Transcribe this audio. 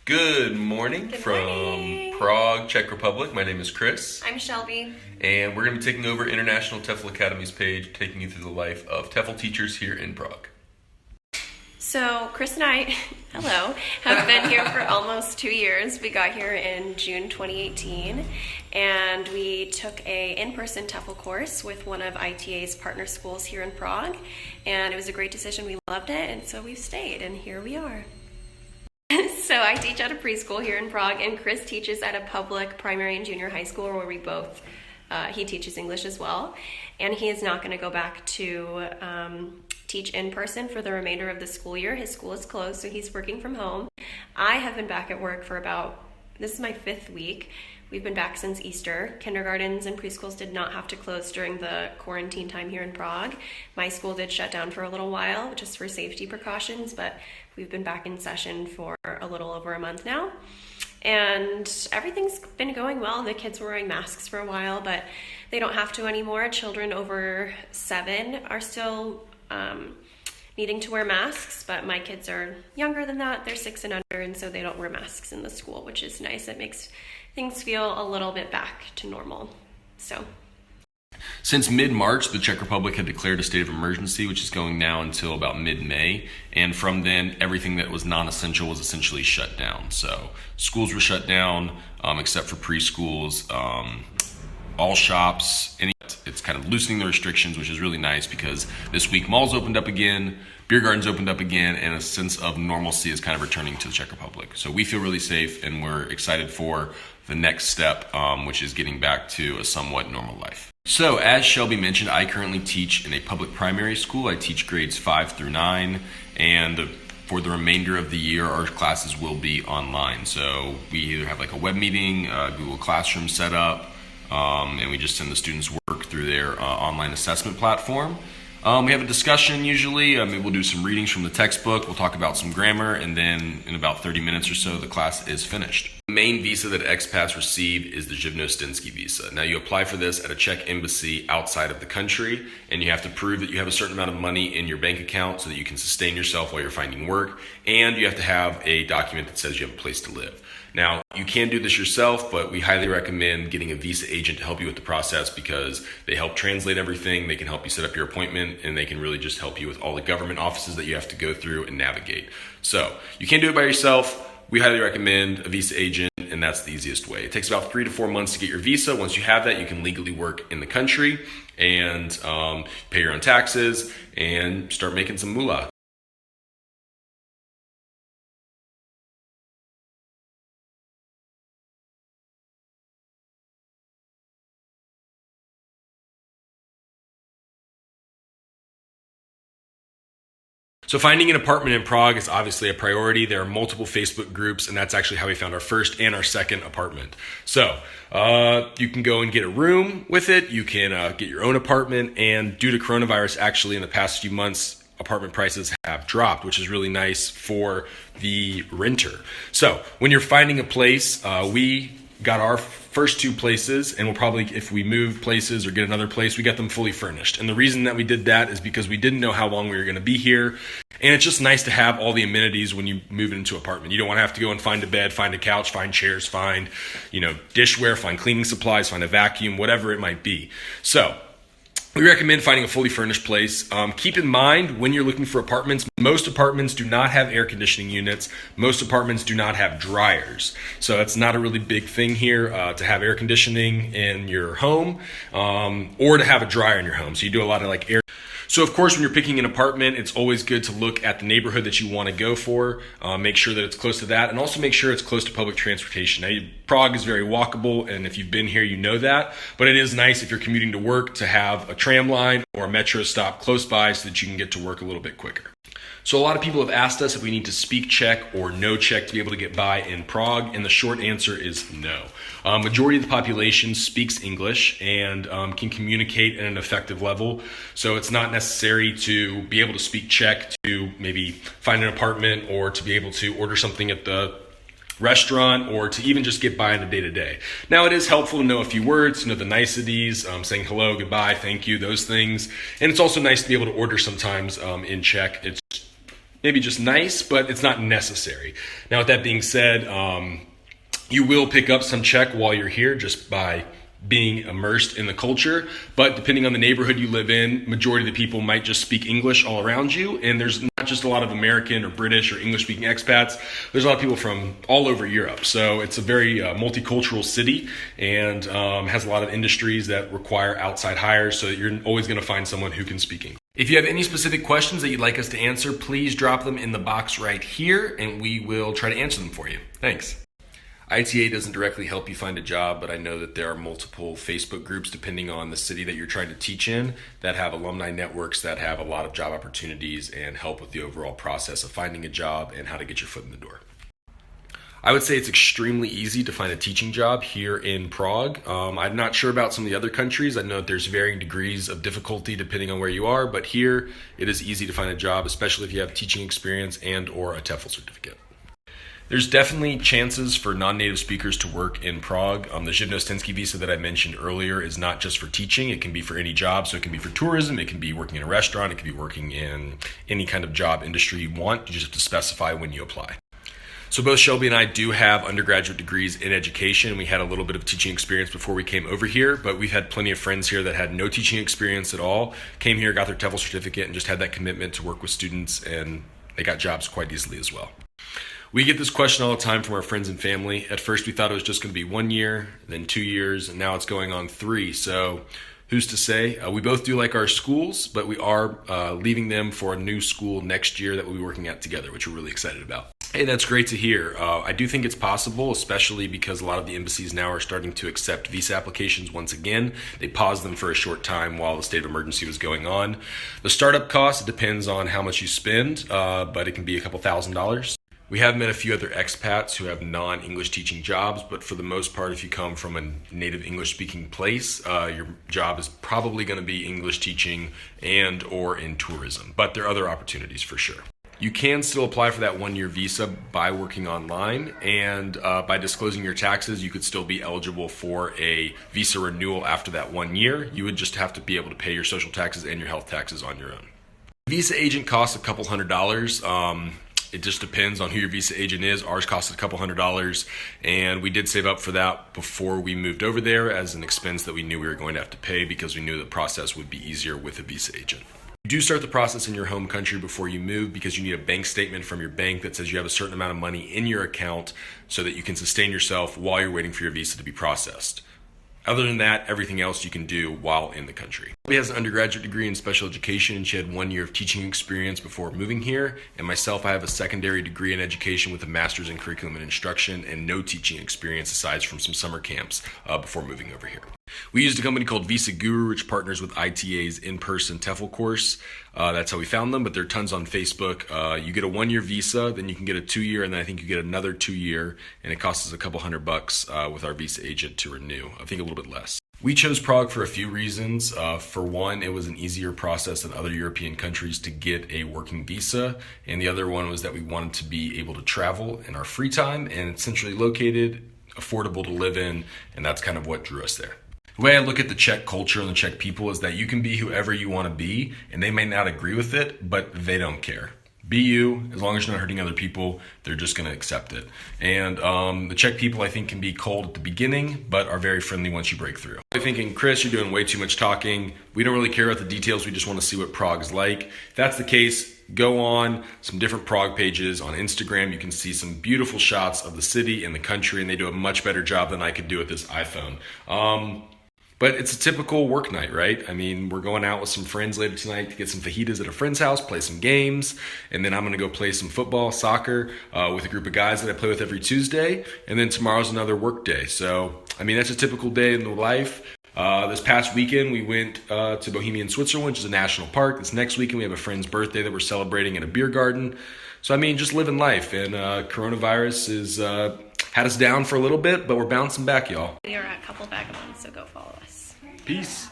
Good morning Good from morning. Prague, Czech Republic. My name is Chris, I'm Shelby. and we're going to be taking over International TEFL Academy's page, taking you through the life of TEFL teachers here in Prague. So Chris and I, hello, have been here for almost 2 years. We got here in June 2018, and we took a in-person TEFL course with one of ITA's partner schools here in Prague, and it was a great decision. We loved it, and so we've stayed, and here we are. So I teach at a preschool here in Prague, and Chris teaches at a public primary and junior high school where we both, he teaches English as well, and he is not going to go back to teach in person for the remainder of the school year. His school is closed, so he's working from home. I have been back at work for this is my 5th week. We've been back since Easter. Kindergartens and preschools did not have to close during the quarantine time here in Prague. My school did shut down for a little while just for safety precautions, but we've been back in session for a little over a month now. And everything's been going well. The kids were wearing masks for a while, but they don't have to anymore. Children over 7 are still needing to wear masks, but my kids are younger than that. They're 6 and under, and so they don't wear masks in the school, which is nice. It makes things feel a little bit back to normal. Since mid-March, the Czech Republic had declared a state of emergency, which is going now until about mid-May. And from then, everything that was non-essential was essentially shut down. So schools were shut down, except for preschools. All shops, it's kind of loosening the restrictions, which is really nice because this week malls opened up again, beer gardens opened up again, and a sense of normalcy is kind of returning to the Czech Republic. So we feel really safe, and we're excited for the next step, which is getting back to a somewhat normal life. So as Shelby mentioned, I currently teach in a public primary school. I teach grades 5 through 9, and for the remainder of the year, our classes will be online. So we either have like a web meeting, Google Classroom set up, and we just send the students work through their online assessment platform. We have a discussion usually. Maybe we'll do some readings from the textbook. We'll talk about some grammar, and then in about 30 minutes or so, the class is finished. The main visa that expats receive is the Živnostenský visa. Now, you apply for this at a Czech embassy outside of the country, and you have to prove that you have a certain amount of money in your bank account so that you can sustain yourself while you're finding work, and you have to have a document that says you have a place to live. Now, you can do this yourself, but we highly recommend getting a visa agent to help you with the process because they help translate everything, they can help you set up your appointment, and they can really just help you with all the government offices that you have to go through and navigate. So, you can't do it by yourself. We highly recommend a visa agent, and that's the easiest way. It takes about 3 to 4 months to get your visa. Once you have that, you can legally work in the country and pay your own taxes and start making some moolah. So finding an apartment in Prague is obviously a priority. There are multiple Facebook groups, and that's actually how we found our first and our second apartment. So you can go and get a room with it. You can get your own apartment, and due to coronavirus, actually in the past few months, apartment prices have dropped, which is really nice for the renter. So when you're finding a place, we got our first 2 places, and we'll probably, if we move places or get another place, we got them fully furnished. And the reason that we did that is because we didn't know how long we were going to be here, and it's just nice to have all the amenities when you move into an apartment. You don't want to have to go and find a bed, find a couch, find chairs, find, dishware, find cleaning supplies, find a vacuum, whatever it might be. So we recommend finding a fully furnished place. Keep in mind when you're looking for apartments, most apartments do not have air conditioning units. Most apartments do not have dryers. So that's not a really big thing here to have air conditioning in your home or to have a dryer in your home. So you do a lot of air. So of course, when you're picking an apartment, it's always good to look at the neighborhood that you want to go for. Make sure that it's close to that, and also make sure it's close to public transportation. Now, Prague is very walkable, and if you've been here, you know that. But it is nice if you're commuting to work to have a tram line or a metro stop close by so that you can get to work a little bit quicker. So a lot of people have asked us if we need to speak Czech or no Czech to be able to get by in Prague, and the short answer is no. Majority of the population speaks English and can communicate at an effective level, so it's not necessary to be able to speak Czech to maybe find an apartment or to be able to order something at the restaurant or to even just get by in the day-to-day. Now, it is helpful to know a few words, to know the niceties, saying hello, goodbye, thank you, those things. And it's also nice to be able to order sometimes in Czech. It's maybe just nice, but it's not necessary. Now, with that being said, you will pick up some Czech while you're here just by being immersed in the culture, but depending on the neighborhood you live in, majority of the people might just speak English all around you, and there's not just a lot of American or British or English-speaking expats, there's a lot of people from all over Europe, so it's a very multicultural city, and has a lot of industries that require outside hires, so that you're always going to find someone who can speak English. If you have any specific questions that you'd like us to answer, please drop them in the box right here, and we will try to answer them for you. Thanks. ITA doesn't directly help you find a job, but I know that there are multiple Facebook groups, depending on the city that you're trying to teach in, that have alumni networks that have a lot of job opportunities and help with the overall process of finding a job and how to get your foot in the door. I would say it's extremely easy to find a teaching job here in Prague. I'm not sure about some of the other countries. I know that there's varying degrees of difficulty depending on where you are, but here it is easy to find a job, especially if you have teaching experience and or a TEFL certificate. There's definitely chances for non-native speakers to work in Prague. The Živnostenský visa that I mentioned earlier is not just for teaching, it can be for any job. So it can be for tourism, it can be working in a restaurant, it can be working in any kind of job industry you want. You just have to specify when you apply. So both Shelby and I do have undergraduate degrees in education. We had a little bit of teaching experience before we came over here, but we've had plenty of friends here that had no teaching experience at all, came here, got their TEFL certificate, and just had that commitment to work with students, and they got jobs quite easily as well. We get this question all the time from our friends and family. At first we thought it was just going to be 1 year, then 2 years, and now it's going on 3. So who's to say? We both do like our schools, but we are leaving them for a new school next year that we'll be working at together, which we're really excited about. Hey, that's great to hear. I do think it's possible, especially because a lot of the embassies now are starting to accept visa applications once again. They paused them for a short time while the state of emergency was going on. The startup cost depends on how much you spend, but it can be a couple $1,000s. We have met a few other expats who have non-English teaching jobs, but for the most part, if you come from a native English-speaking place, your job is probably going to be English teaching and or in tourism, but there are other opportunities for sure. You can still apply for that 1-year visa by working online, and by disclosing your taxes, you could still be eligible for a visa renewal after that 1 year. You would just have to be able to pay your social taxes and your health taxes on your own. Visa agent costs a couple $100s. It just depends on who your visa agent is. Ours costed a couple $100s, and we did save up for that before we moved over there as an expense that we knew we were going to have to pay because we knew the process would be easier with a visa agent. You do start the process in your home country before you move because you need a bank statement from your bank that says you have a certain amount of money in your account so that you can sustain yourself while you're waiting for your visa to be processed. Other than that, everything else you can do while in the country. She has an undergraduate degree in special education, and she had 1 year of teaching experience before moving here. And myself, I have a secondary degree in education with a master's in curriculum and instruction and no teaching experience aside from some summer camps before moving over here. We used a company called Visa Guru, which partners with ITA's in-person TEFL course. That's how we found them, but there are tons on Facebook. You get a 1 year visa, then you can get a 2 year, and then I think you get another 2 year, and it costs us a couple $100 with our visa agent to renew. I think a little bit less. We chose Prague for a few reasons. For one, it was an easier process than other European countries to get a working visa, and the other one was that we wanted to be able to travel in our free time, and it's centrally located, affordable to live in, and that's kind of what drew us there. The way I look at the Czech culture and the Czech people is that you can be whoever you want to be, and they may not agree with it, but they don't care. Be you, as long as you're not hurting other people, they're just going to accept it. And the Czech people, I think, can be cold at the beginning, but are very friendly once you break through. I'm thinking, Chris, you're doing way too much talking. We don't really care about the details. We just want to see what Prague is like. If that's the case, go on some different Prague pages on Instagram. You can see some beautiful shots of the city and the country, and they do a much better job than I could do with this iPhone. But it's a typical work night, right? I mean, we're going out with some friends later tonight to get some fajitas at a friend's house, play some games, and then I'm going to go play some football, soccer with a group of guys that I play with every Tuesday, and then tomorrow's another work day. So, I mean, that's a typical day in the life. This past weekend, we went to Bohemian, Switzerland, which is a national park. This next weekend, we have a friend's birthday that we're celebrating at a beer garden. So, I mean, just living life, and coronavirus is had us down for a little bit, but we're bouncing back, y'all. We are at Couple Vagabonds, so go follow us. Peace.